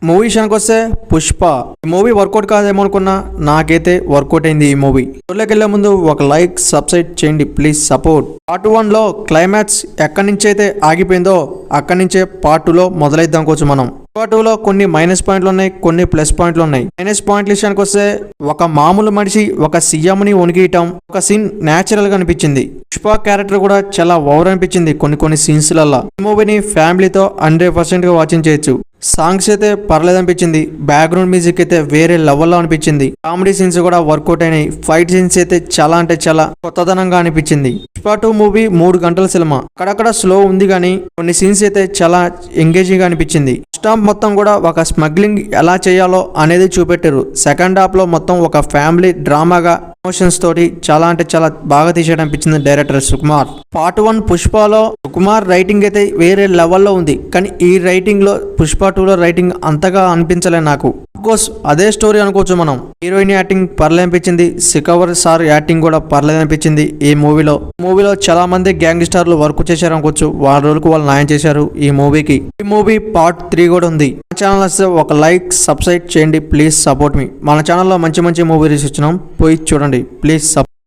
Movie విషయానికి వస్తే పుష్ప ఈ మూవీ వర్కౌట్ కాదేమో అనుకున్నా, నాకైతే వర్కౌట్ అయింది ఈ మూవీ. స్టోరీలోకి వెళ్లే ముందు ఒక లైక్ సబ్స్క్రైబ్ చేయండి ప్లీజ్ సపోర్ట్. పార్ట్ 1 లో క్లైమాక్స్ ఎక్కడి నుంచి అయితే ఆగిపోయిందో అక్కడి నుంచే పార్ట్ 2 లో మొదలైద్దాం కొంచెం మనం. పార్ట్ 2 లో కొన్ని మైనస్ పాయింట్లు ఉన్నాయి, కొన్ని ప్లస్ పాయింట్లు ఉన్నాయి. మైనస్ పాయింట్ల విషయానికి వస్తే ఒక మామూలు మనిషి ఒక సీఎం ని వణికియటం ఒక సీన్ నేచురల్ గా అనిపించింది. పుష్ప క్యారెక్టర్ కూడా చాలా ఓవర్ అనిపించింది కొన్ని సీన్స్ లలో. ఈ మూవీని ఫ్యామిలీతో 100% గా వాచింగ్ చేయొచ్చు. సాంగ్స్ అయితే పర్లేదు అనిపించింది. బ్యాక్గ్రౌండ్ మ్యూజిక్ అయితే వేరే లెవెల్లో అనిపించింది. కామెడీ సీన్స్ కూడా వర్కౌట్ అయినాయి. ఫైట్ సీన్స్ అయితే చాలా అంటే చాలా కొత్తదనంగా అనిపించింది. పుష్ప 2 మూవీ 3 గంటల సినిమా. అక్కడక్కడ స్లో ఉంది కానీ కొన్ని సీన్స్ అయితే చాలా ఎంగేజింగ్ గా అనిపించింది. ఫస్ట్ హాఫ్ మొత్తం కూడా ఒక స్మగ్లింగ్ ఎలా చేయాలో అనేది చూపెట్టారు. సెకండ్ హాఫ్ లో మొత్తం ఒక ఫ్యామిలీ డ్రామాగా ఎమోషన్స్ తోటి చాలా అంటే చాలా బాగా తీసేయడం అనిపించింది డైరెక్టర్ సుకుమార్. పార్ట్ 1 పుష్పలో సుకుమార్ రైటింగ్ అయితే వేరే లెవెల్లో ఉంది, కానీ ఈ రైటింగ్ లో పుష్ప 2 లో రైటింగ్ అంతగా అనిపించలే నాకు. కోర్స్ అదే స్టోరీ అనుకోవచ్చు మనం. హీరోయిన్ యాక్టింగ్ పర్లేదు అనిపించింది. శిఖవర్ సార్ యాక్టింగ్ కూడా పర్లేదు అనిపించింది. ఈ మూవీలో చాలా మంది గ్యాంగ్ స్టార్లు వర్క్ చేశారు అనుకోవచ్చు. వాళ్ళ రోజులకు వాళ్ళు న్యాయం చేశారు ఈ మూవీకి. ఈ మూవీ పార్ట్ 3 కూడా ఉంది. మన ఛానల్ వస్తే ఒక లైక్ సబ్స్క్రైబ్ చేయండి ప్లీజ్ సపోర్ట్ మీ. మన ఛానల్లో మంచి మూవీ రివ్యూస్ ఇచ్చినాం, పోయి చూడండి ప్లీజ్ సపోర్ట్.